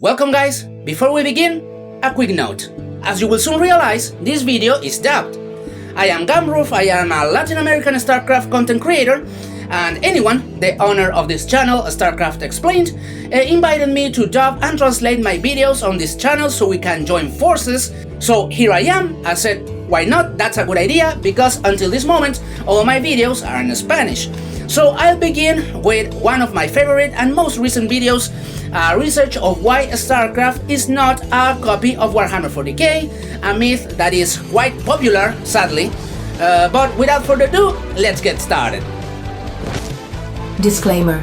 Welcome guys! Before we begin, a quick note. As you will soon realize, this video is dubbed. I am Gamroof, I am a Latin American StarCraft content creator, and anyone, the owner of this channel, StarCraft Explained, invited me to dub and translate my videos on this channel so we can join forces. So here I am. I said, why not? That's a good idea, because until this moment, all my videos are in Spanish. So I'll begin with one of my favorite and most recent videos, research of why StarCraft is not a copy of Warhammer 40K, a myth that is quite popular, sadly. But without further ado, let's get started. Disclaimer.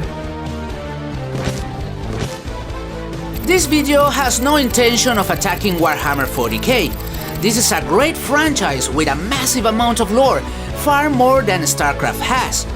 This video has no intention of attacking Warhammer 40K. This is a great franchise with a massive amount of lore, far more than StarCraft has.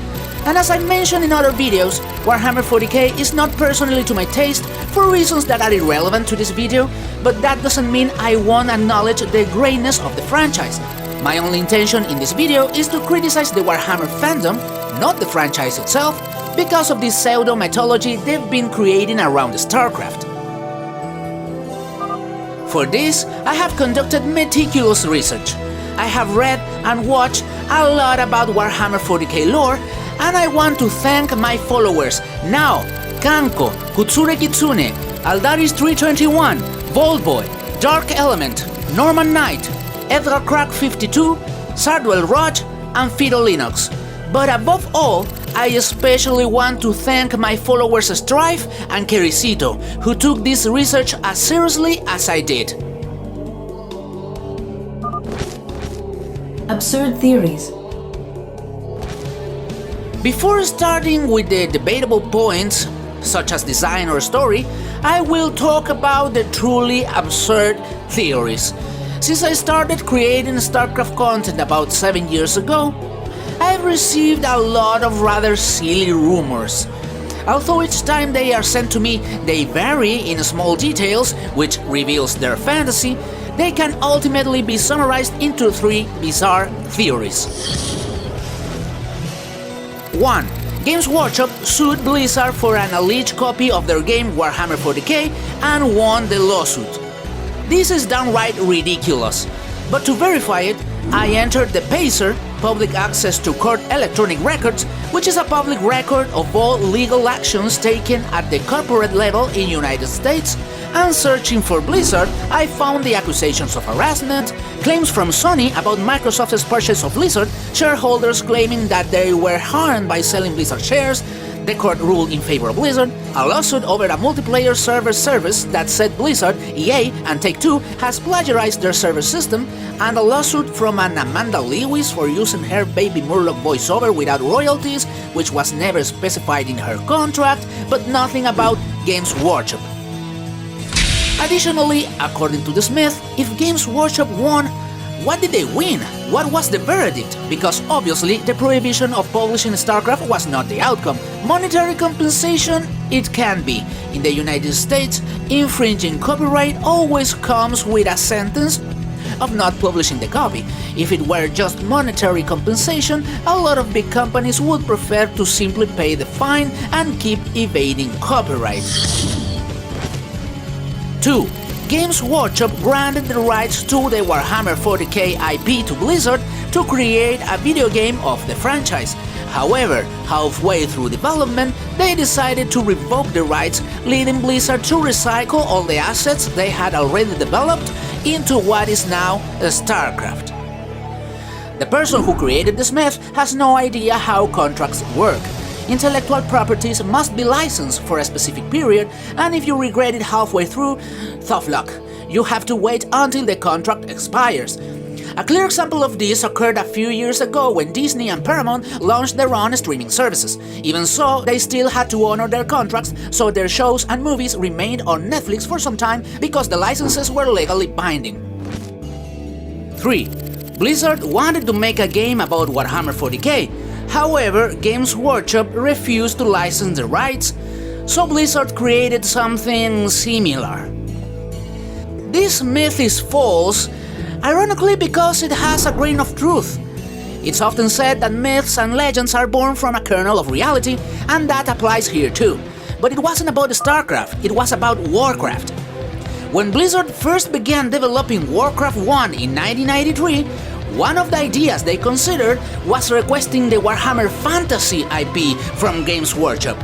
And as I mentioned in other videos, Warhammer 40K is not personally to my taste for reasons that are irrelevant to this video, but that doesn't mean I won't acknowledge the greatness of the franchise. My only intention in this video is to criticize the Warhammer fandom, not the franchise itself, because of this pseudo-mythology they've been creating around StarCraft. For this, I have conducted meticulous research. I have read and watched a lot about Warhammer 40K lore, and I want to thank my followers Nao, Kanko, Kutsure Kitsune, Aldaris 321, Volboy, Dark Element, Norman Knight, Edgar Crack 52, Sardwell Raj, and Fido Linux. But above all, I especially want to thank my followers Strife and Kerisito, who took this research as seriously as I did. Absurd theories. Before starting with the debatable points, such as design or story, I will talk about the truly absurd theories. Since I started creating StarCraft content about 7 years ago, I've received a lot of rather silly rumors. Although each time they are sent to me, they vary in small details, which reveals their fantasy, they can ultimately be summarized into 3 bizarre theories. 1. Games Workshop sued Blizzard for an alleged copy of their game Warhammer 40K and won the lawsuit. This is downright ridiculous, but to verify it, I entered the PACER, Public Access to Court Electronic Records, which is a public record of all legal actions taken at the corporate level in the United States, and searching for Blizzard, I found the accusations of harassment, claims from Sony about Microsoft's purchase of Blizzard, shareholders claiming that they were harmed by selling Blizzard shares, the court ruled in favor of Blizzard, a lawsuit over a multiplayer server service that said Blizzard, EA, and Take-Two has plagiarized their server system, and a lawsuit from an Amanda Lewis for using her Baby Murloc voiceover without royalties, which was never specified in her contract, but nothing about Games Workshop. Additionally, according to the Smith, if Games Workshop won, what did they win? What was the verdict? Because obviously the prohibition of publishing StarCraft was not the outcome. Monetary compensation? It can be. In the United States, infringing copyright always comes with a sentence of not publishing the copy. If it were just monetary compensation, a lot of big companies would prefer to simply pay the fine and keep evading copyright. 2. Games Workshop granted the rights to the Warhammer 40K IP to Blizzard to create a video game of the franchise. However, halfway through development, they decided to revoke the rights, leading Blizzard to recycle all the assets they had already developed into what is now StarCraft. The person who created this myth has no idea how contracts work. Intellectual properties must be licensed for a specific period, and if you regret it halfway through, tough luck. You have to wait until the contract expires. A clear example of this occurred a few years ago when Disney and Paramount launched their own streaming services. Even so, they still had to honor their contracts, so their shows and movies remained on Netflix for some time because the licenses were legally binding. 3. Blizzard wanted to make a game about Warhammer 40K. However, Games Workshop refused to license the rights, so Blizzard created something similar. This myth is false, ironically because it has a grain of truth. It's often said that myths and legends are born from a kernel of reality, and that applies here too. But it wasn't about StarCraft, it was about Warcraft. When Blizzard first began developing Warcraft 1 in 1993, one of the ideas they considered was requesting the Warhammer Fantasy IP from Games Workshop.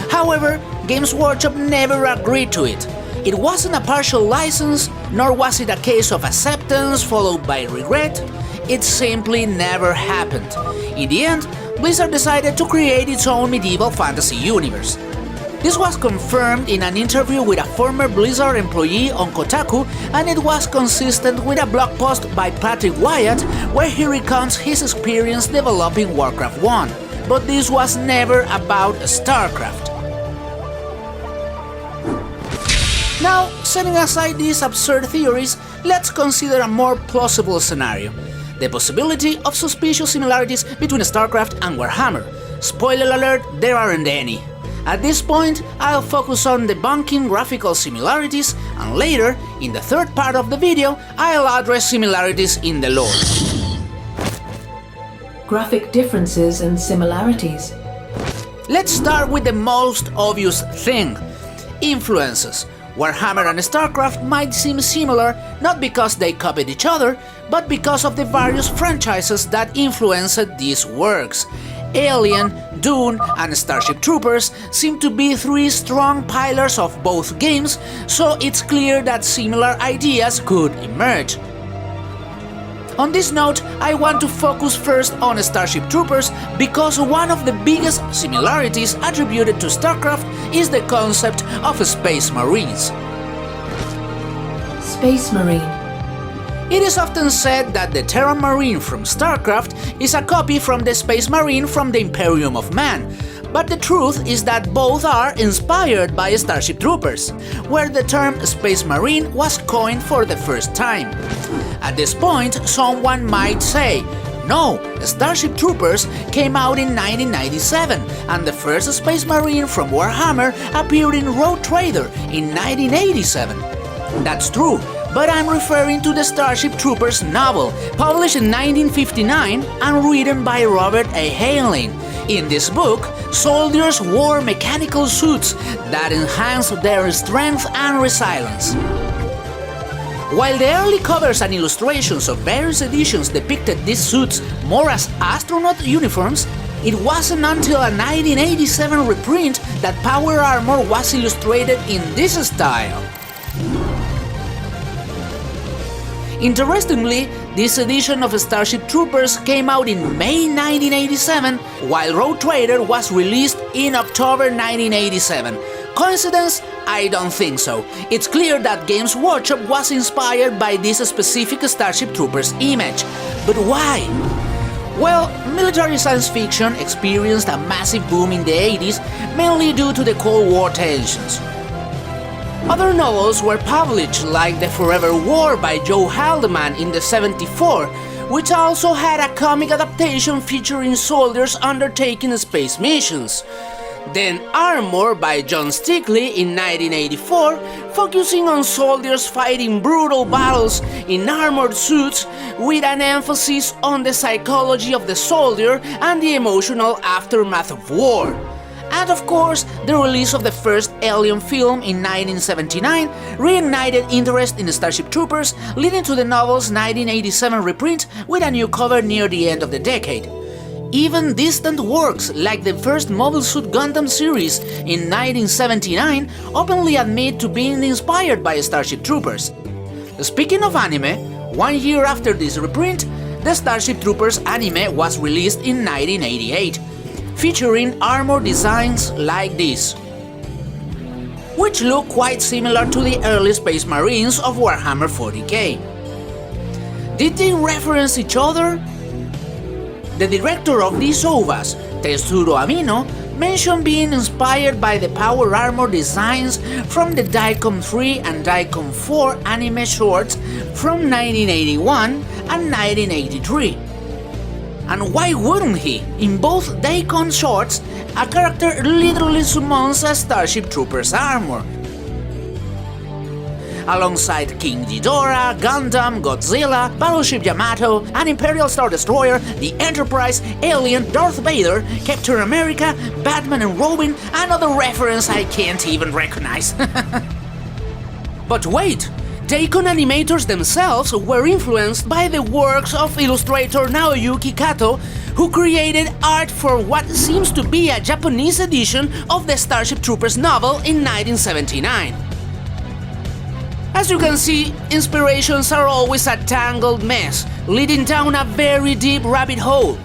However, Games Workshop never agreed to it. It wasn't a partial license, nor was it a case of acceptance followed by regret. It simply never happened. In the end, Blizzard decided to create its own medieval fantasy universe. This was confirmed in an interview with a former Blizzard employee on Kotaku, and it was consistent with a blog post by Patrick Wyatt where he recounts his experience developing Warcraft 1. But this was never about StarCraft. Now, setting aside these absurd theories, let's consider a more plausible scenario: the possibility of suspicious similarities between StarCraft and Warhammer. Spoiler alert, there aren't any. At this point, I'll focus on debunking graphical similarities, and later, in the third part of the video, I'll address similarities in the lore. Graphic differences and similarities. Let's start with the most obvious thing: influences. Warhammer and StarCraft might seem similar not because they copied each other, but because of the various franchises that influenced these works. Alien, Dune, and Starship Troopers seem to be three strong pillars of both games, so it's clear that similar ideas could emerge. On this note, I want to focus first on Starship Troopers because one of the biggest similarities attributed to StarCraft is the concept of Space Marines. Space Marine. It is often said that the Terran Marine from StarCraft is a copy from the Space Marine from the Imperium of Man, but the truth is that both are inspired by Starship Troopers, where the term Space Marine was coined for the first time. At this point, someone might say, no, Starship Troopers came out in 1997, and the first Space Marine from Warhammer appeared in Road Trader in 1987. That's true, but I'm referring to the Starship Troopers novel, published in 1959 and written by Robert A. Heinlein. In this book, soldiers wore mechanical suits that enhanced their strength and resilience. While the early covers and illustrations of various editions depicted these suits more as astronaut uniforms, it wasn't until a 1987 reprint that power armor was illustrated in this style. Interestingly, this edition of Starship Troopers came out in May 1987, while Road Trader was released in October 1987. Coincidence? I don't think so. It's clear that Games Workshop was inspired by this specific Starship Troopers image. But why? Well, military science fiction experienced a massive boom in the 80s, mainly due to the Cold War tensions. Other novels were published, like The Forever War by Joe Haldeman in the '74, which also had a comic adaptation featuring soldiers undertaking space missions. Then Armor by John Stickley in 1984, focusing on soldiers fighting brutal battles in armored suits with an emphasis on the psychology of the soldier and the emotional aftermath of war. And of course, the release of the first Alien film in 1979 reignited interest in Starship Troopers, leading to the novel's 1987 reprint with a new cover near the end of the decade. Even distant works like the first Mobile Suit Gundam series in 1979 openly admit to being inspired by Starship Troopers. Speaking of anime, 1 year after this reprint, the Starship Troopers anime was released in 1988, featuring armor designs like this, which look quite similar to the early Space Marines of Warhammer 40K. Did they reference each other? The director of these OVAs, Tetsuro Amino, mentioned being inspired by the power armor designs from the Daicon 3 and Daicon 4 anime shorts from 1981 and 1983. And why wouldn't he? In both Daicon shorts, a character literally summons a Starship Troopers armor. Alongside King Ghidorah, Gundam, Godzilla, Battleship Yamato, an Imperial Star Destroyer, the Enterprise, Alien, Darth Vader, Captain America, Batman and Robin, another reference I can't even recognize. But wait! Daikon animators themselves were influenced by the works of illustrator Naoyuki Kato, who created art for what seems to be a Japanese edition of the Starship Troopers novel in 1979. As you can see, inspirations are always a tangled mess, leading down a very deep rabbit hole.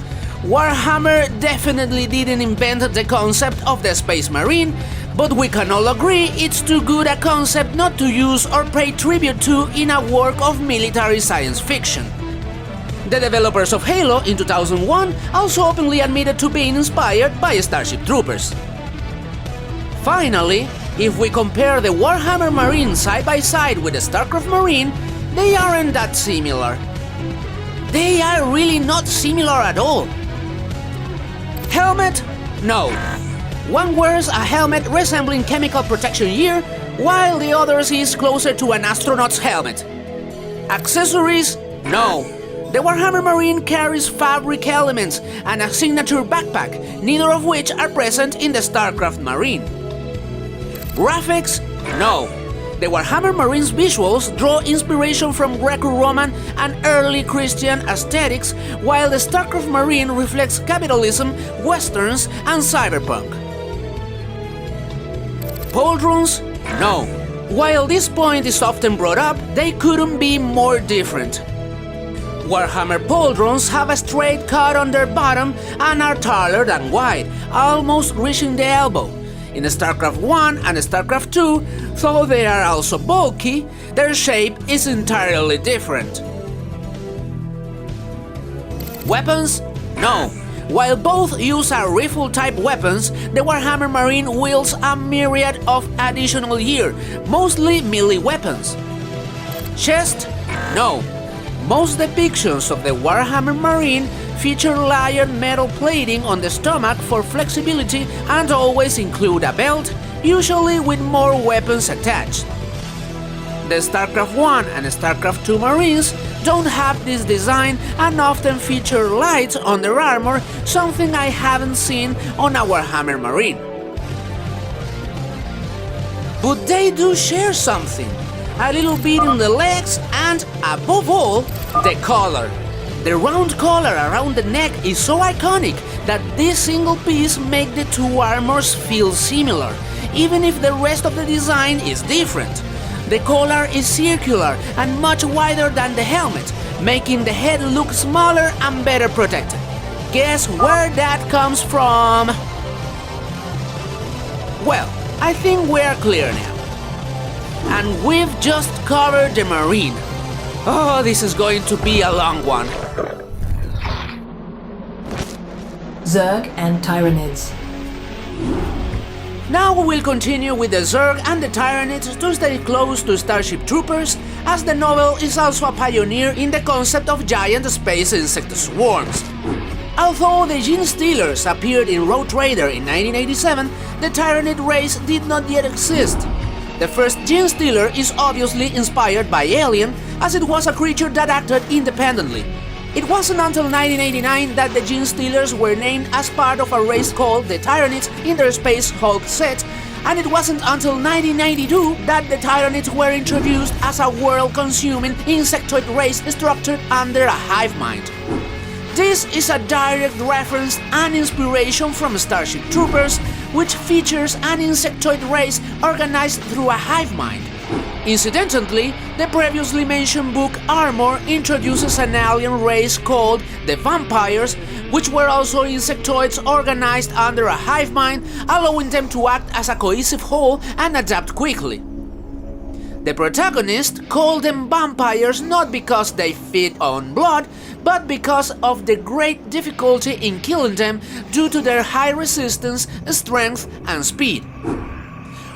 Warhammer definitely didn't invent the concept of the Space Marine, but we can all agree it's too good a concept not to use or pay tribute to in a work of military science fiction. The developers of Halo in 2001 also openly admitted to being inspired by Starship Troopers. Finally, if we compare the Warhammer Marine side by side with the StarCraft Marine, they aren't that similar. They are really not similar at all. Helmet? No. One wears a helmet resembling chemical protection gear, while the other is closer to an astronaut's helmet. Accessories? No. The Warhammer Marine carries fabric elements and a signature backpack, neither of which are present in the StarCraft Marine. Graphics? No. The Warhammer Marine's visuals draw inspiration from Greco-Roman and early Christian aesthetics, while the StarCraft Marine reflects capitalism, westerns, and cyberpunk. Pauldrons? No. While this point is often brought up, they couldn't be more different. Warhammer pauldrons have a straight cut on their bottom and are taller than wide, almost reaching the elbow. In StarCraft 1 and StarCraft 2, though they are also bulky, their shape is entirely different. Weapons? No. While both use a rifle-type weapons, the Warhammer Marine wields a myriad of additional gear, mostly melee weapons. Chest? No. Most depictions of the Warhammer Marine feature layered metal plating on the stomach for flexibility and always include a belt, usually with more weapons attached. The StarCraft 1 and StarCraft 2 Marines don't have this design and often feature lights on their armor, something I haven't seen on a Warhammer Marine. But they do share something, a little bit in the legs and, above all, the color. The round collar around the neck is so iconic that this single piece makes the two armors feel similar, even if the rest of the design is different. The collar is circular and much wider than the helmet, making the head look smaller and better protected. Guess where that comes from? Well, I think we're clear now. And we've just covered the Marine. Oh, this is going to be a long one. Zerg and Tyranids. Now we will continue with the Zerg and the Tyranids to stay close to Starship Troopers, as the novel is also a pioneer in the concept of giant space insect swarms. Although the Gene Stealers appeared in Road Trader in 1987, the Tyranid race did not yet exist. The first Gene Stealer is obviously inspired by Alien, as it was a creature that acted independently. It wasn't until 1989 that the Gene Stealers were named as part of a race called the Tyranids in their Space Hulk set, and it wasn't until 1992 that the Tyranids were introduced as a world-consuming insectoid race structured under a hive mind. This is a direct reference and inspiration from Starship Troopers, which features an insectoid race organized through a hive mind. Incidentally, the previously mentioned book Armor introduces an alien race called the Vampires, which were also insectoids organized under a hive mind, allowing them to act as a cohesive whole and adapt quickly. The protagonist called them vampires not because they feed on blood, but because of the great difficulty in killing them due to their high resistance, strength, and speed.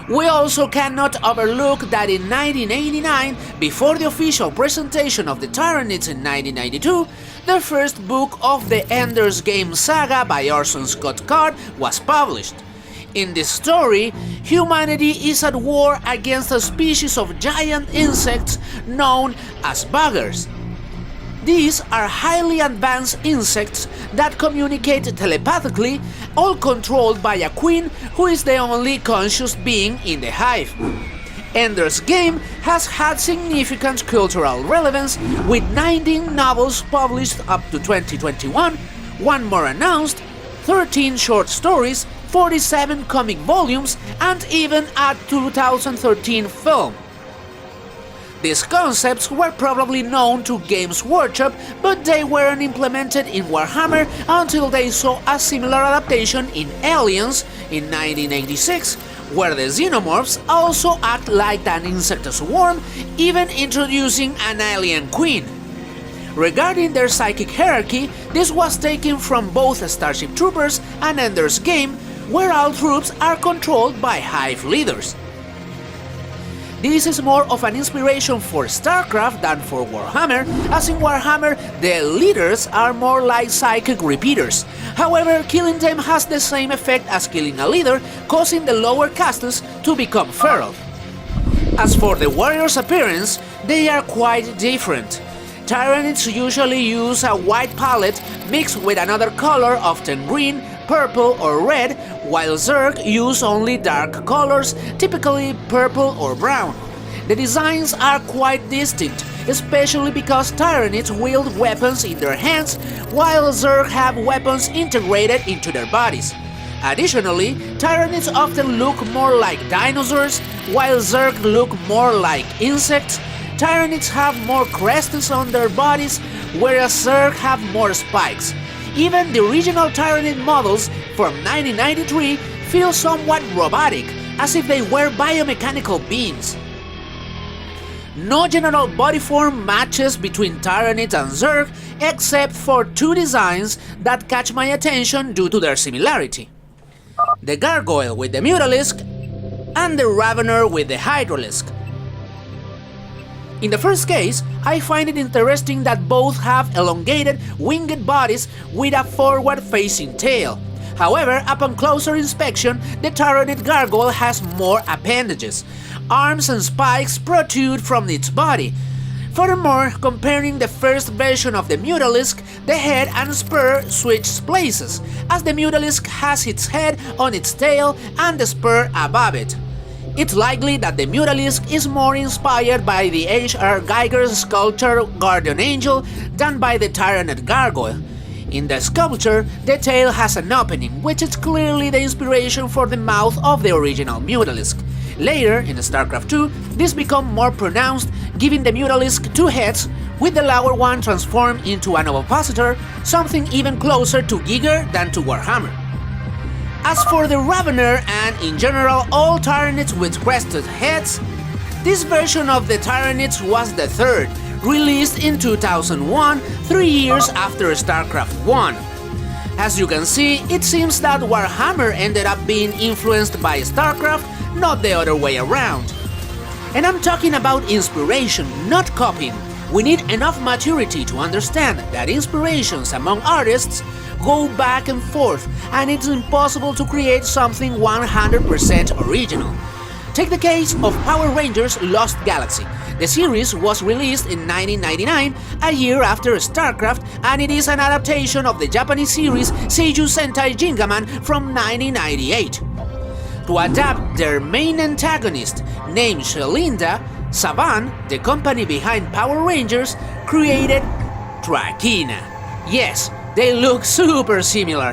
We also cannot overlook that in 1989, before the official presentation of the Tyranids in 1992, the first book of the Ender's Game saga by Orson Scott Card was published. In this story, humanity is at war against a species of giant insects known as buggers. These are highly advanced insects that communicate telepathically, all controlled by a queen who is the only conscious being in the hive. Ender's Game has had significant cultural relevance, with 19 novels published up to 2021, 1 more announced, 13 short stories, 47 comic volumes, and even a 2013 film. These concepts were probably known to Games Workshop, but they weren't implemented in Warhammer until they saw a similar adaptation in Aliens in 1986, where the xenomorphs also act like an insect swarm, even introducing an alien queen. Regarding their psychic hierarchy, this was taken from both Starship Troopers and Ender's Game, where all troops are controlled by hive leaders. This is more of an inspiration for StarCraft than for Warhammer, as in Warhammer the leaders are more like psychic repeaters. However, killing them has the same effect as killing a leader, causing the lower castes to become feral. As for the warriors' appearance, they are quite different. Tyranids usually use a white palette mixed with another color, often green, purple or red, while Zerg use only dark colors, typically purple or brown. The designs are quite distinct, especially because Tyranids wield weapons in their hands, while Zerg have weapons integrated into their bodies. Additionally, Tyranids often look more like dinosaurs, while Zerg look more like insects. Tyranids have more crests on their bodies, whereas Zerg have more spikes. Even the original Tyranid models from 1993 feel somewhat robotic, as if they were biomechanical beings. No general body form matches between Tyranids and Zerg, except for 2 designs that catch my attention due to their similarity. The Gargoyle with the Mutalisk and the Ravener with the Hydralisk. In the first case, I find it interesting that both have elongated, winged bodies with a forward-facing tail. However, upon closer inspection, the Tyranid Gargoyle has more appendages. Arms and spikes protrude from its body. Furthermore, comparing the first version of the Mutalisk, the head and spur switch places, as the Mutalisk has its head on its tail and the spur above it. It's likely that the Mutalisk is more inspired by the H.R. Giger's sculpture Guardian Angel than by the Tyranid Gargoyle. In the sculpture, the tail has an opening, which is clearly the inspiration for the mouth of the original Mutalisk. Later, in StarCraft 2, this becomes more pronounced, giving the Mutalisk 2 heads, with the lower one transformed into an ovipositor, something even closer to Giger than to Warhammer. As for the Ravener and, in general, all Tyranids with crested heads, this version of the Tyranids was the third, released in 2001, 3 years after StarCraft 1. As you can see, it seems that Warhammer ended up being influenced by StarCraft, not the other way around. And I'm talking about inspiration, not copying. We need enough maturity to understand that inspirations among artists go back and forth, and it's impossible to create something 100% original. Take the case of Power Rangers Lost Galaxy. The series was released in 1999, a year after StarCraft, and it is an adaptation of the Japanese series Seijuu Sentai Gingaman from 1998. To adapt their main antagonist, named Shelinda, Saban, the company behind Power Rangers, created Trakina. Yes, they look super similar.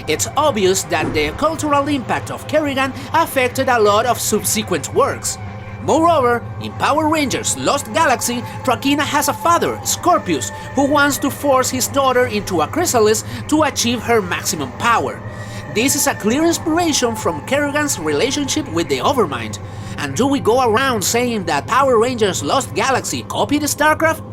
It's obvious that the cultural impact of Kerrigan affected a lot of subsequent works. Moreover, in Power Rangers Lost Galaxy, Trakina has a father, Scorpius, who wants to force his daughter into a chrysalis to achieve her maximum power. This is a clear inspiration from Kerrigan's relationship with the Overmind. And do we go around saying that Power Rangers Lost Galaxy copied StarCraft?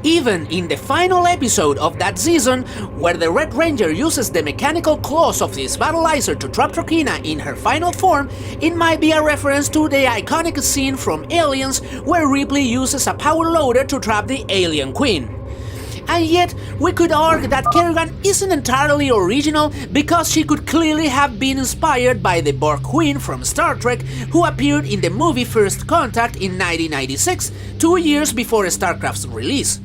Even in the final episode of that season, where the Red Ranger uses the mechanical claws of his battleizer to trap Trakina in her final form, it might be a reference to the iconic scene from Aliens where Ripley uses a power loader to trap the alien queen. And yet, we could argue that Kerrigan isn't entirely original because she could clearly have been inspired by the Borg Queen from Star Trek, who appeared in the movie First Contact in 1996, 2 years before StarCraft's release.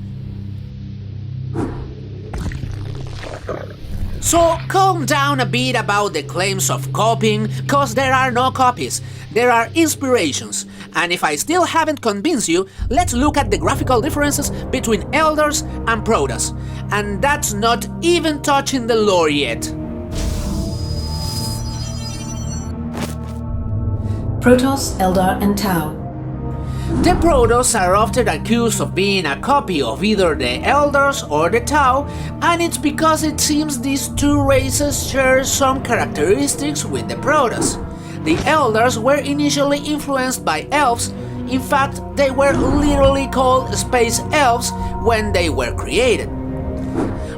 So calm down a bit about the claims of copying, cause there are no copies. there are inspirations, and if I still haven't convinced you, let's look at the graphical differences between Eldars and Protoss, and that's not even touching the lore yet. Protoss, Eldar and Tau. The Protoss are often accused of being a copy of either the Eldars or the Tau, and it's because it seems these two races share some characteristics with the Protoss. The Eldars were initially influenced by elves. In fact, they were literally called space elves when they were created.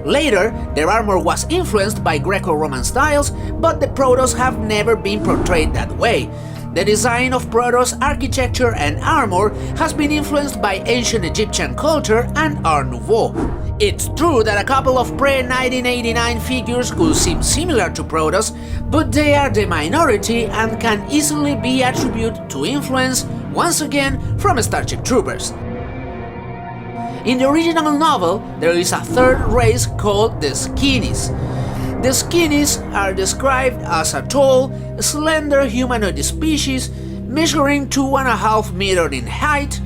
Later, their armor was influenced by Greco-Roman styles, but the Protoss have never been portrayed that way. The design of Protoss architecture and armor has been influenced by ancient Egyptian culture and Art Nouveau. It's true that a couple of pre-1989 figures could seem similar to Protoss, but they are the minority and can easily be attributed to influence, once again, from Starship troopers. In the original novel, there is a third race called the Skinnies. The Skinnies are described as a tall, slender humanoid species measuring 2.5 meters in height,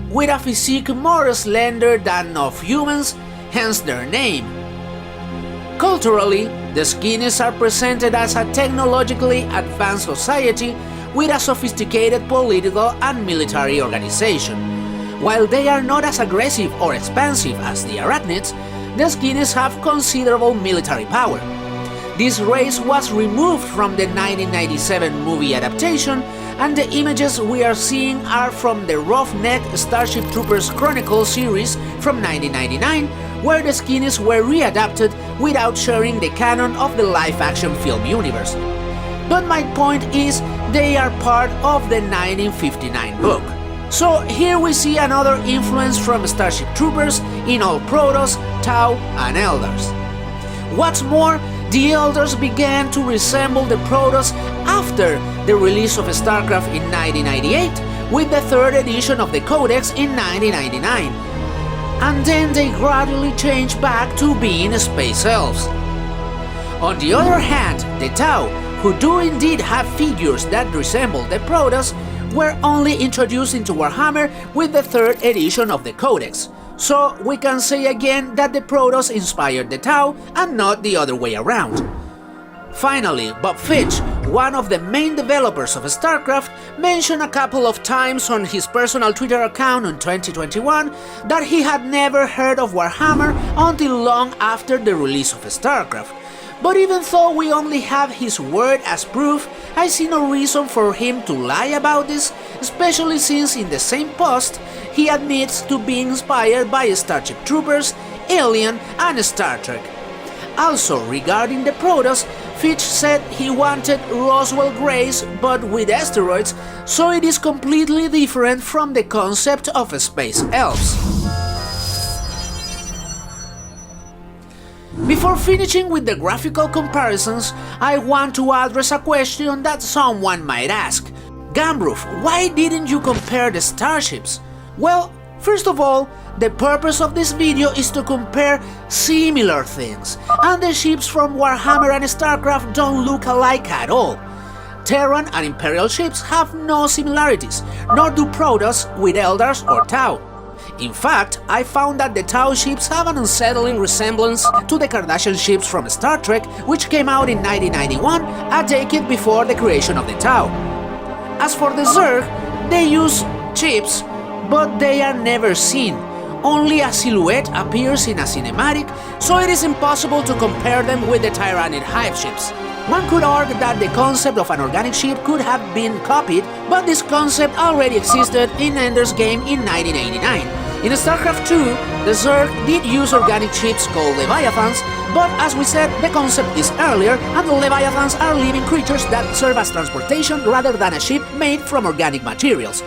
with a physique more slender than of humans, hence their name. Culturally, the Skinnies are presented as a technologically advanced society with a sophisticated political and military organization. While they are not as aggressive or expansive as the Arachnids, the Skinnies have considerable military power. This race was removed from the 1997 movie adaptation, and the images we are seeing are from the Roughneck Starship Troopers Chronicle series from 1999, where the Skinnies were readapted without sharing the canon of the live-action film universe. But my point is, they are part of the 1959 book. So here we see another influence from Starship Troopers in all Protoss, Tau and Eldars. What's more, the Eldars began to resemble the Protoss after the release of StarCraft in 1998 with the third edition of the Codex in 1999, and then they gradually changed back to being space elves. On the other hand, the Tau, who do indeed have figures that resemble the Protoss, were only introduced into Warhammer with the third edition of the Codex. So we can say again that the Protoss inspired the Tau and not the other way around. Finally, Bob Fitch, one of the main developers of StarCraft, mentioned a couple of times on his personal Twitter account in 2021 that he had never heard of Warhammer until long after the release of StarCraft. But even though we only have his word as proof, I see no reason for him to lie about this, especially since in the same post he admits to being inspired by Starship Troopers, Alien and Star Trek. Also, regarding the Protoss, Fitch said he wanted Roswell Greys but with asteroids, so it is completely different from the concept of space elves. Before finishing with the graphical comparisons, I want to address a question that someone might ask. Gambroof, why didn't you compare the starships? Well, first of all, the purpose of this video is to compare similar things, and the ships from Warhammer and StarCraft don't look alike at all. Terran and Imperial ships have no similarities, nor do Protoss with Eldars or Tau. In fact, I found that the Tau ships have an unsettling resemblance to the Cardassian ships from Star Trek, which came out in 1991, a decade before the creation of the Tau. As for the Zerg, they use chips, but they are never seen. Only a silhouette appears in a cinematic, so it is impossible to compare them with the Tyranid hive ships. One could argue that the concept of an organic ship could have been copied, but this concept already existed in Ender's Game in 1989. In StarCraft 2, the Zerg did use organic ships called Leviathans, but as we said, the concept is earlier, and the Leviathans are living creatures that serve as transportation rather than a ship made from organic materials.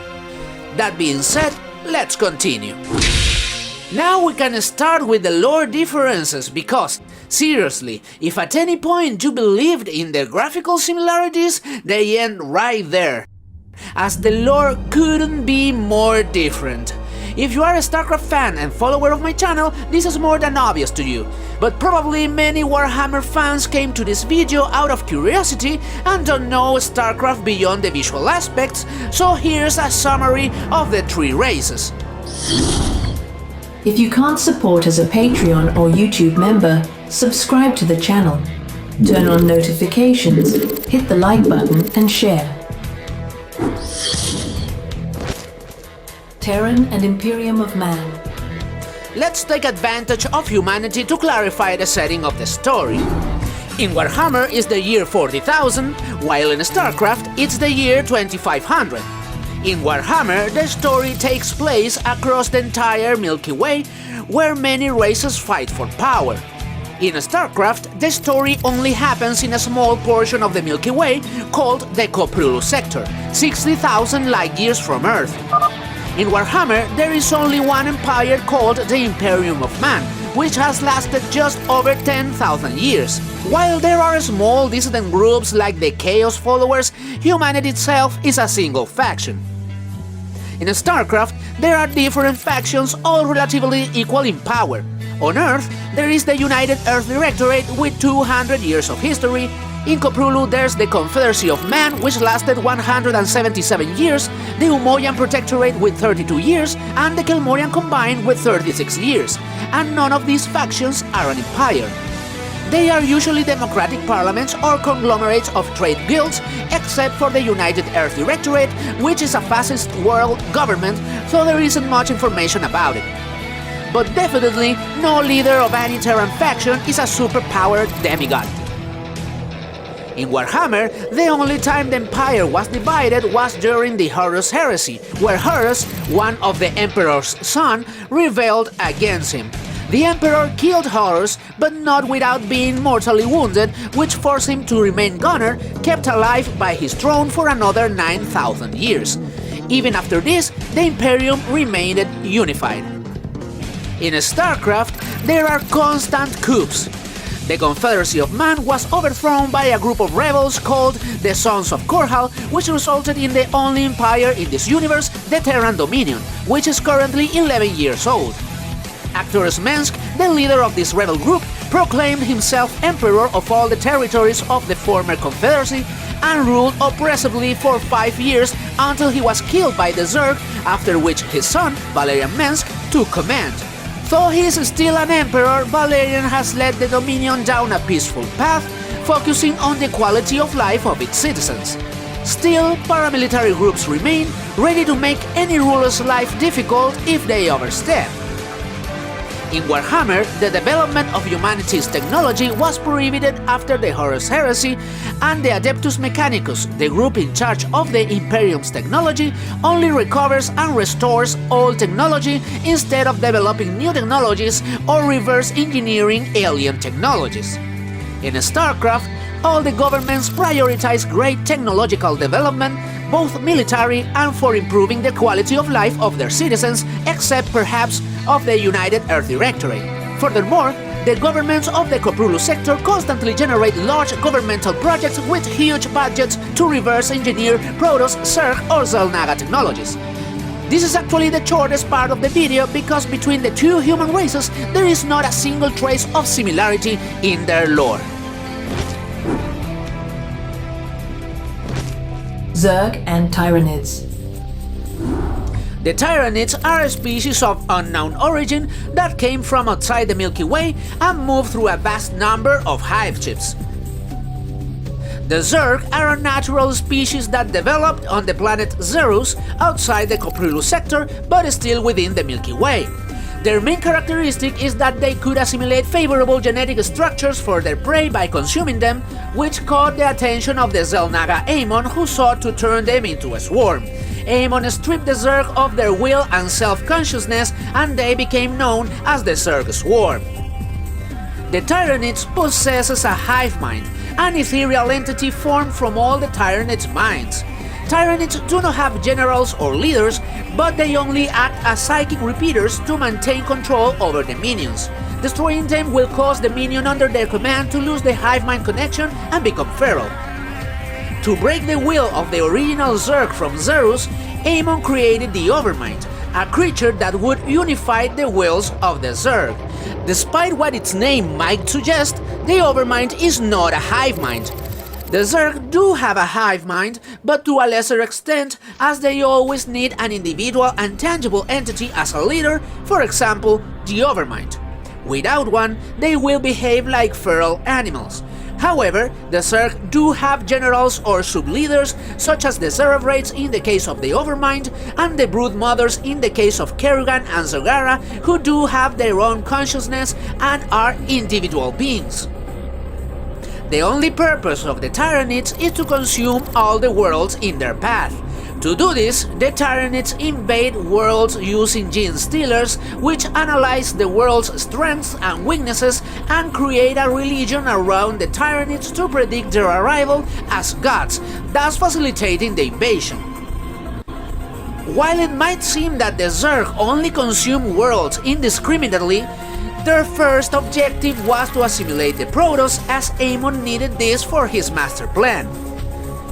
That being said, let's continue. Now we can start with the lore differences because, seriously, if at any point you believed in the graphical similarities, they end right there, as the lore couldn't be more different. If you are a StarCraft fan and follower of my channel, this is more than obvious to you. But probably many Warhammer fans came to this video out of curiosity and don't know StarCraft beyond the visual aspects, so here's a summary of the 3 races. If you can't support as a Patreon or YouTube member, subscribe to the channel. Turn on notifications, hit the like button and share. Terran and Imperium of Man. Let's take advantage of humanity to clarify the setting of the story. In Warhammer is the year 40,000, while in StarCraft it's the year 2500. In Warhammer, the story takes place across the entire Milky Way, where many races fight for power. In StarCraft, the story only happens in a small portion of the Milky Way called the Koprulu sector, 60,000 light-years from Earth. In Warhammer, there is only one empire called the Imperium of Man, which has lasted just over 10,000 years. While there are small dissident groups like the Chaos Followers, humanity itself is a single faction. In StarCraft, there are different factions, all relatively equal in power. On Earth, there is the United Earth Directorate with 200 years of history. In Koprulu, there's the Confederacy of Man, which lasted 177 years, the Umoyan Protectorate with 32 years, and the Kelmorian combined with 36 years. And none of these factions are an empire. They are usually democratic parliaments or conglomerates of trade guilds, except for the United Earth Directorate, which is a fascist world government, so there isn't much information about it. But definitely, no leader of any Terran faction is a superpowered demigod. In Warhammer, the only time the Empire was divided was during the Horus Heresy, where Horus, one of the Emperor's sons, rebelled against him. The Emperor killed Horus, but not without being mortally wounded, which forced him to remain Gunner, kept alive by his throne for another 9,000 years. Even after this, the Imperium remained unified. In StarCraft, there are constant coups. The Confederacy of Man was overthrown by a group of rebels called the Sons of Korhal, which resulted in the only empire in this universe, the Terran Dominion, which is currently 11 years old. Arcturus Mensk, the leader of this rebel group, proclaimed himself emperor of all the territories of the former Confederacy and ruled oppressively for 5 years until he was killed by the Zerg, after which his son, Valerian Mensk, took command. Though he is still an emperor, Valerian has led the Dominion down a peaceful path, focusing on the quality of life of its citizens. Still, paramilitary groups remain, ready to make any ruler's life difficult if they overstep. In Warhammer, the development of humanity's technology was prohibited after the Horus Heresy, and the Adeptus Mechanicus, the group in charge of the Imperium's technology, only recovers and restores old technology instead of developing new technologies or reverse engineering alien technologies. In StarCraft, all the governments prioritize great technological development, both military and for improving the quality of life of their citizens, except perhaps of the United Earth Directorate. Furthermore, the governments of the Koprulu sector constantly generate large governmental projects with huge budgets to reverse engineer Protoss, Zerg or Xel'Naga technologies. This is actually the shortest part of the video because between the two human races there is not a single trace of similarity in their lore. Zerg and Tyranids. The Tyranids are a species of unknown origin that came from outside the Milky Way and moved through a vast number of hive ships. The Zerg are a natural species that developed on the planet Zerus outside the Koprulu sector but still within the Milky Way. Their main characteristic is that they could assimilate favorable genetic structures for their prey by consuming them, which caught the attention of the Xel'Naga Amon, who sought to turn them into a swarm. Amon stripped the Zerg of their will and self-consciousness, and they became known as the Zerg Swarm. The Tyranids possesses a hive mind, an ethereal entity formed from all the Tyranids' minds. Tyranids do not have generals or leaders, but they only act as psychic repeaters to maintain control over the minions. Destroying them will cause the minion under their command to lose the hive mind connection and become feral. To break the will of the original Zerg from Zerus, Amon created the Overmind. a creature that would unify the wills of the Zerg. Despite what its name might suggest, the Overmind is not a hive mind. The Zerg do have a hive mind, but to a lesser extent, as they always need an individual and tangible entity as a leader, for example, the Overmind. Without one, they will behave like feral animals. However, the Zerg do have generals or sub-leaders, such as the Cerebrates in the case of the Overmind, and the Brood Mothers in the case of Kerrigan and Zagara, who do have their own consciousness and are individual beings. The only purpose of the Tyranids is to consume all the worlds in their path. To do this, the Tyranids invade worlds using gene stealers, which analyze the world's strengths and weaknesses and create a religion around the Tyranids to predict their arrival as gods, thus facilitating the invasion. While it might seem that the Zerg only consume worlds indiscriminately, their first objective was to assimilate the Protoss, as Amon needed this for his master plan.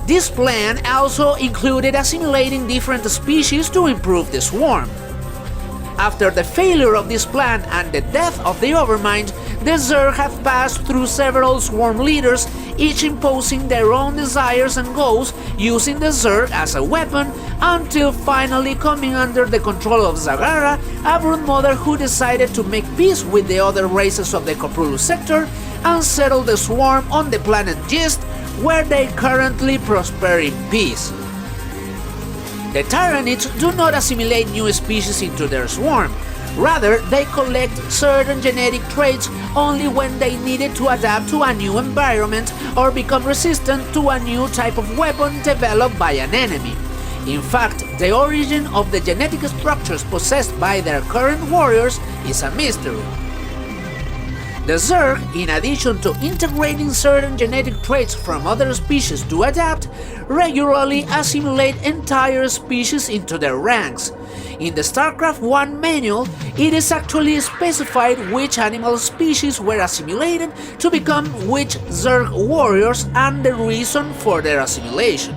This plan also included assimilating different species to improve the swarm. After the failure of this plan and the death of the Overmind, the Zerg have passed through several swarm leaders, each imposing their own desires and goals, using the Zerg as a weapon, until finally coming under the control of Zagara, a brood mother who decided to make peace with the other races of the Koprulu sector and settle the swarm on the planet Gist, where they currently prosper in peace. The Tyranids do not assimilate new species into their swarm. Rather, they collect certain genetic traits only when they need it to adapt to a new environment or become resistant to a new type of weapon developed by an enemy. In fact, the origin of the genetic structures possessed by their current warriors is a mystery. The Zerg, in addition to integrating certain genetic traits from other species to adapt, regularly assimilate entire species into their ranks. In the StarCraft 1 manual, it is actually specified which animal species were assimilated to become which Zerg warriors and the reason for their assimilation.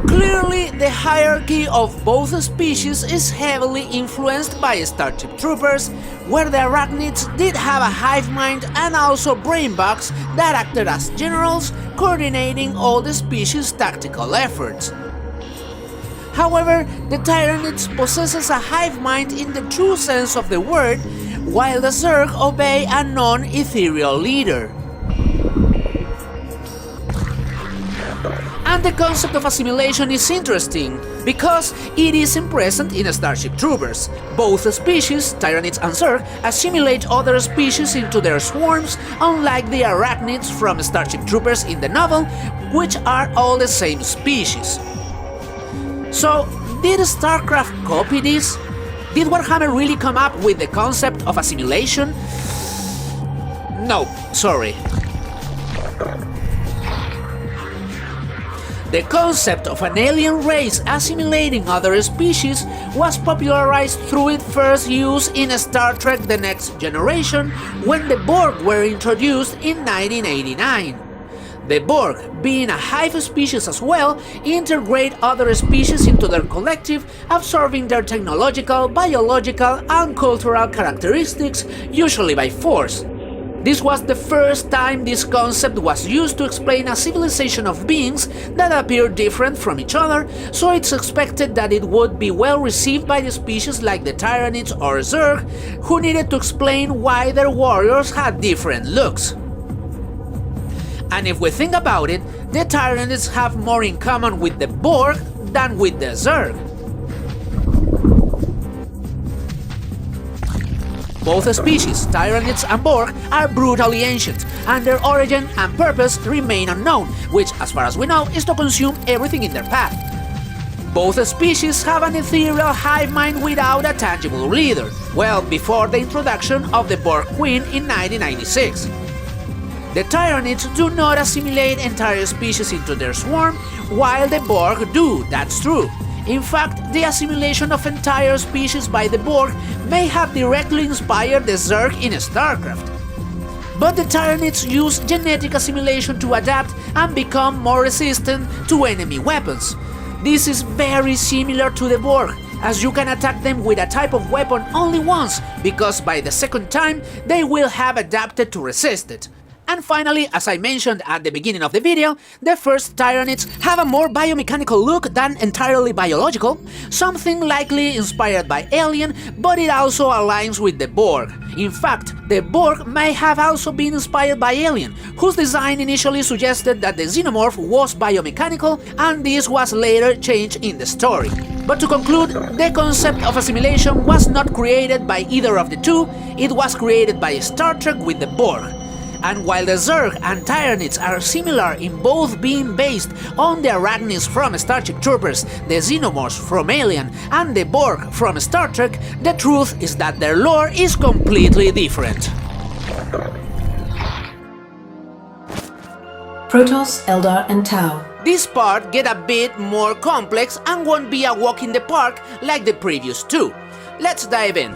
Clearly, the hierarchy of both species is heavily influenced by Starship troopers, where the Arachnids did have a hive mind and also brainbugs that acted as generals, coordinating all the species' tactical efforts. However, the Tyranids possesses a hive mind in the true sense of the word, while the Zerg obey a non-ethereal leader. And the concept of assimilation is interesting, because it isn't present in Starship Troopers. Both species, Tyranids and Zerg, assimilate other species into their swarms, unlike the Arachnids from Starship Troopers in the novel, which are all the same species. So, did StarCraft copy this? Did Warhammer really come up with the concept of assimilation? No, sorry. The concept of an alien race assimilating other species was popularized through its first use in Star Trek The Next Generation, when the Borg were introduced in 1989. The Borg, being a hive species as well, integrate other species into their collective, absorbing their technological, biological, and cultural characteristics, usually by force. This was the first time this concept was used to explain a civilization of beings that appeared different from each other, so it's expected that it would be well received by the species like the Tyranids or Zerg, who needed to explain why their warriors had different looks. And if we think about it, the Tyranids have more in common with the Borg than with the Zerg. Both species, Tyranids and Borg, are brutally ancient, and their origin and purpose remain unknown, which, as far as we know, is to consume everything in their path. Both species have an ethereal hive mind without a tangible leader, well before the introduction of the Borg Queen in 1996. The Tyranids do not assimilate entire species into their swarm, while the Borg do, that's true. In fact, the assimilation of entire species by the Borg may have directly inspired the Zerg in StarCraft. But the Tyranids use genetic assimilation to adapt and become more resistant to enemy weapons. This is very similar to the Borg, as you can attack them with a type of weapon only once, because by the second time they will have adapted to resist it. And finally, as I mentioned at the beginning of the video, the first Tyranids have a more biomechanical look than entirely biological, something likely inspired by Alien, but it also aligns with the Borg. In fact, the Borg may have also been inspired by Alien, whose design initially suggested that the xenomorph was biomechanical, and this was later changed in the story. But to conclude, the concept of assimilation was not created by either of the two, it was created by Star Trek with the Borg. And while the Zerg and Tyranids are similar in both being based on the Arachnids from Starship Troopers, the Xenomorphs from Alien, and the Borg from Star Trek, the truth is that their lore is completely different. Protoss, Eldar and Tau. This part get a bit more complex and won't be a walk in the park like the previous two. Let's dive in.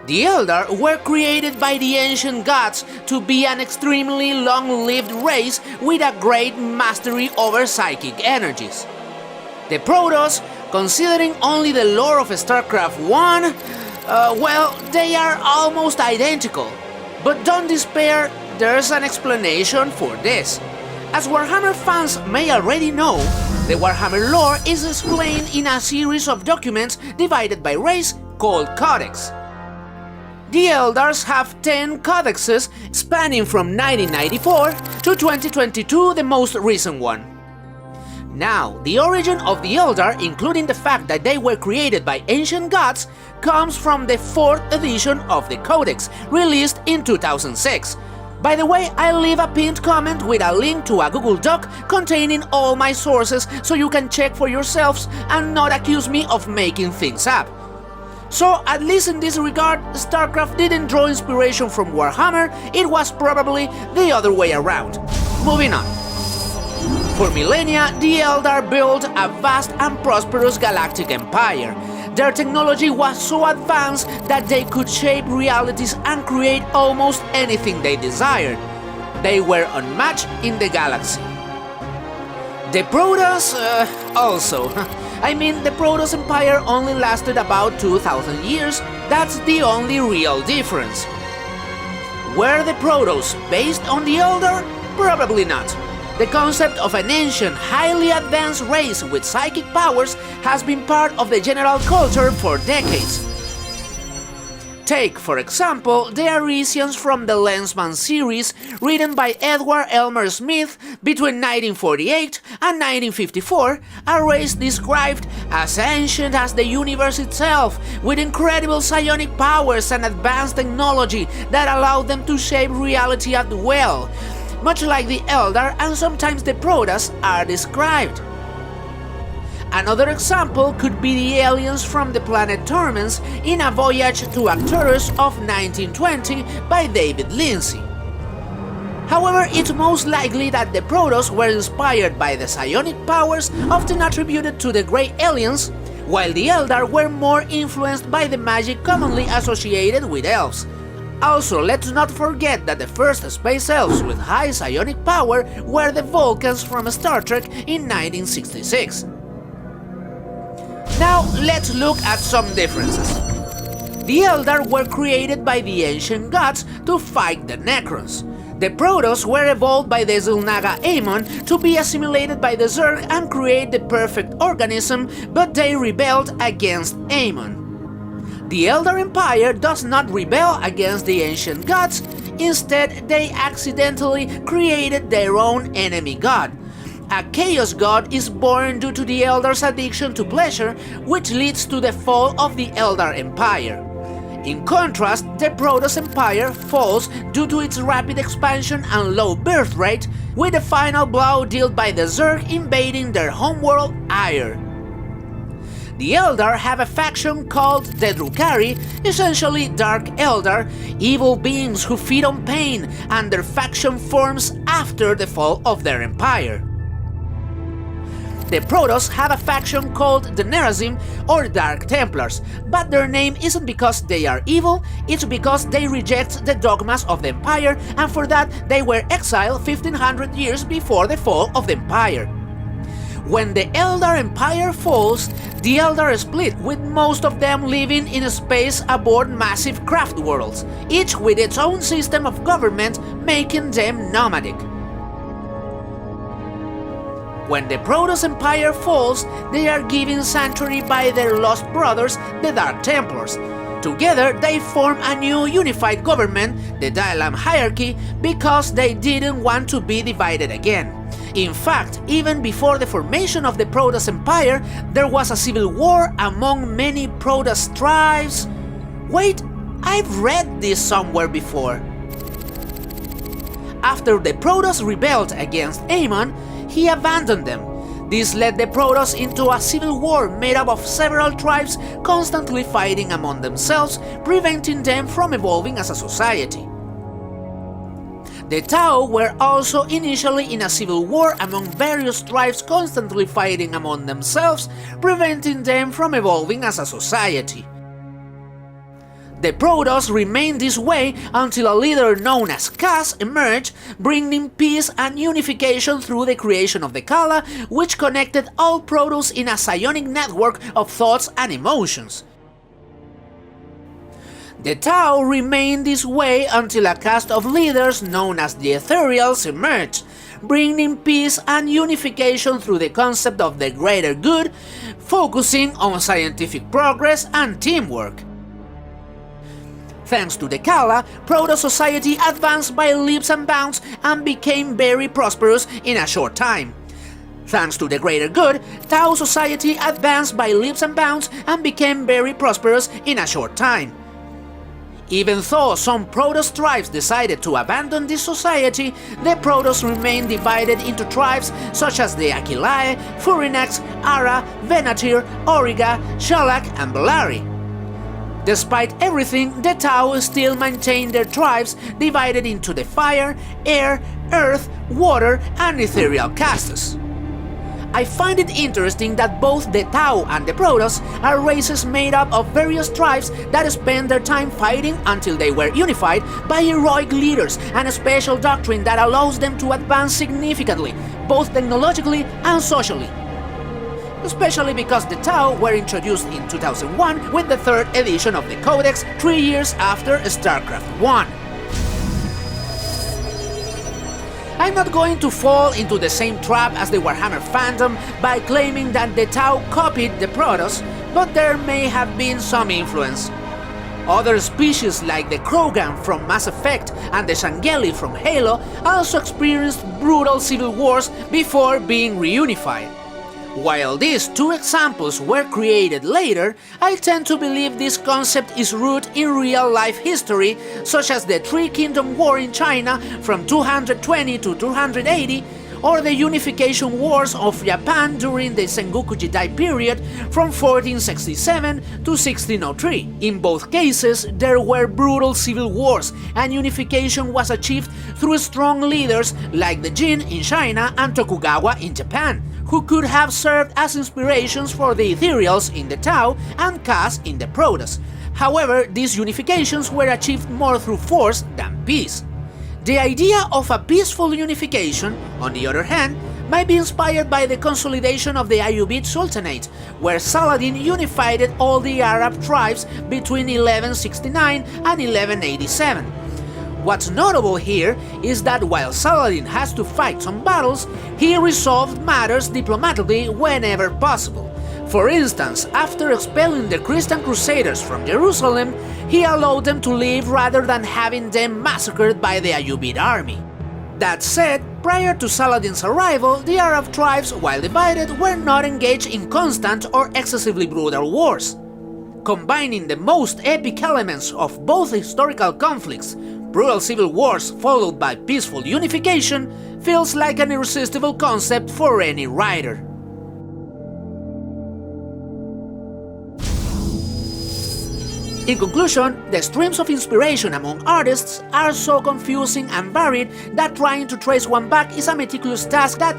The Eldar were created by the ancient gods to be an extremely long-lived race with a great mastery over psychic energies. The Protoss, considering only the lore of StarCraft 1, well, they are almost identical. But don't despair, there's an explanation for this. As Warhammer fans may already know, the Warhammer lore is explained in a series of documents divided by race called Codex. The Eldars have 10 codexes spanning from 1994 to 2022, the most recent one. Now, the origin of the Eldar, including the fact that they were created by ancient gods, comes from the 4th edition of the Codex, released in 2006. By the way, I'll leave a pinned comment with a link to a Google Doc containing all my sources so you can check for yourselves and not accuse me of making things up. So, at least in this regard, StarCraft didn't draw inspiration from Warhammer, it was probably the other way around. Moving on. For millennia, the Eldar built a vast and prosperous galactic empire. Their technology was so advanced that they could shape realities and create almost anything they desired. They were unmatched in the galaxy. The Protoss also. I mean, the Protoss Empire only lasted about 2,000 years, that's the only real difference. Were the Protoss based on the Eldar? Probably not. The concept of an ancient, highly advanced race with psychic powers has been part of the general culture for decades. Take, for example, the Arisians from the Lensman series, written by Edward Elmer Smith between 1948 and 1954, a race described as ancient as the universe itself, with incredible psionic powers and advanced technology that allowed them to shape reality at will, much like the Eldar and sometimes the Protoss are described. Another example could be the aliens from the planet Torments in A Voyage to Arcturu of 1920 by David Lindsay. However, it's most likely that the Protoss were inspired by the psionic powers often attributed to the Grey Aliens, while the Eldar were more influenced by the magic commonly associated with elves. Also, let's not forget that the first space elves with high psionic power were the Vulcans from Star Trek in 1966. Now, let's look at some differences. The Eldar were created by the ancient gods to fight the Necrons. The Protoss were evolved by the Xel'Naga Amon to be assimilated by the Zerg and create the perfect organism, but they rebelled against Amon. The Eldar Empire does not rebel against the ancient gods, instead they accidentally created their own enemy god. A chaos god is born due to the Eldar's addiction to pleasure, which leads to the fall of the Eldar Empire. In contrast, the Protoss Empire falls due to its rapid expansion and low birth rate, with the final blow dealt by the Zerg invading their homeworld Aiur. The Eldar have a faction called the Drukhari, essentially Dark Eldar, evil beings who feed on pain, and their faction forms after the fall of their empire. The Protoss have a faction called the Nerazim or Dark Templars, but their name isn't because they are evil, it's because they reject the dogmas of the Empire, and for that they were exiled 1500 years before the fall of the Empire. When the Eldar Empire falls, the Eldar split, with most of them living in space aboard massive craft worlds, each with its own system of government, making them nomadic. When the Protoss Empire falls, they are given sanctuary by their lost brothers, the Dark Templars. Together, they form a new unified government, the Dialam hierarchy, because they didn't want to be divided again. In fact, even before the formation of the Protoss Empire, there was a civil war among many Protoss tribes. Wait, I've read this somewhere before. After the Protoss rebelled against Aemon, he abandoned them. This led the Protoss into a civil war made up of several tribes constantly fighting among themselves, preventing them from evolving as a society. The Tau were also initially in a civil war among various tribes constantly fighting among themselves, preventing them from evolving as a society. The Protoss remained this way until a leader known as Kas emerged, bringing peace and unification through the creation of the Kala, which connected all Protoss in a psionic network of thoughts and emotions. The Tau remained this way until a cast of leaders known as the Ethereals emerged, bringing peace and unification through the concept of the greater good, focusing on scientific progress and teamwork. Thanks to the Kala, Protoss society advanced by leaps and bounds and became very prosperous in a short time. Thanks to the greater good, Tau society advanced by leaps and bounds and became very prosperous in a short time. Even though some Protoss tribes decided to abandon this society, the Protoss remained divided into tribes such as the Aquilae, Furinax, Ara, Venatir, Auriga, Shalak, and Belari. Despite everything, the Tau still maintain their tribes divided into the fire, air, earth, water, and ethereal castes. I find it interesting that both the Tau and the Protoss are races made up of various tribes that spend their time fighting until they were unified by heroic leaders and a special doctrine that allows them to advance significantly, both technologically and socially. Especially because the Tau were introduced in 2001 with the third edition of the Codex 3 years after StarCraft 1. I'm not going to fall into the same trap as the Warhammer fandom by claiming that the Tau copied the Protoss, but there may have been some influence. Other species like the Krogan from Mass Effect and the Shangeli from Halo also experienced brutal civil wars before being reunified. While these two examples were created later, I tend to believe this concept is rooted in real-life history, such as the Three Kingdom War in China from 220 to 280, or the Unification Wars of Japan during the Sengoku Jidai period from 1467 to 1603. In both cases, there were brutal civil wars, and unification was achieved through strong leaders like the Jin in China and Tokugawa in Japan, who could have served as inspirations for the Ethereals in the Tau and Kas in the Protoss. However, these unifications were achieved more through force than peace. The idea of a peaceful unification, on the other hand, might be inspired by the consolidation of the Ayyubid Sultanate, where Saladin unified all the Arab tribes between 1169 and 1187. What's notable here is that while Saladin has to fight some battles, he resolved matters diplomatically whenever possible. For instance, after expelling the Christian Crusaders from Jerusalem, he allowed them to leave rather than having them massacred by the Ayyubid army. That said, prior to Saladin's arrival, the Arab tribes, while divided, were not engaged in constant or excessively brutal wars. Combining the most epic elements of both historical conflicts, brutal civil wars followed by peaceful unification, feels like an irresistible concept for any writer. In conclusion, the streams of inspiration among artists are so confusing and varied that trying to trace one back is a meticulous task that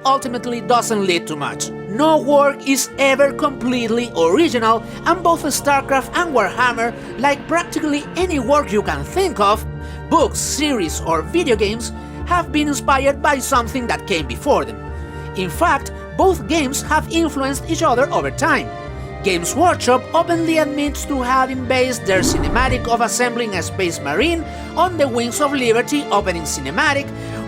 ultimately doesn't lead to much. No work is ever completely original, and both StarCraft and Warhammer, like practically any work you can think of, books, series, or video games, have been inspired by something that came before them. In fact, both games have influenced each other over time. Games Workshop openly admits to having based their cinematic of assembling a Space Marine on the Wings of Liberty opening cinematic,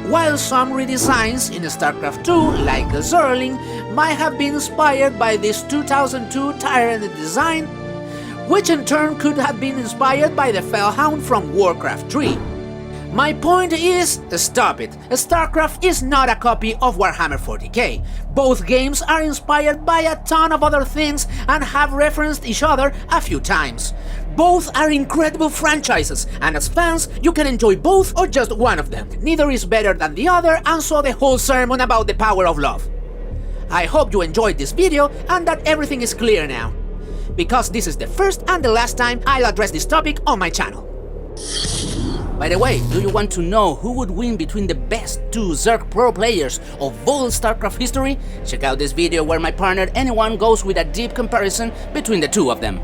while some redesigns in StarCraft II, like the Zergling, might have been inspired by this 2002 Tyranid design, which in turn could have been inspired by the Fellhound from Warcraft 3. My point is, stop it. StarCraft is not a copy of Warhammer 40K. Both games are inspired by a ton of other things and have referenced each other a few times. Both are incredible franchises, and as fans, you can enjoy both or just one of them. Neither is better than the other, and so the whole sermon about the power of love. I hope you enjoyed this video and that everything is clear now, because this is the first and the last time I'll address this topic on my channel. By the way, do you want to know who would win between the best two Zerg pro players of all StarCraft history? Check out this video where my partner Anyone goes with a deep comparison between the two of them.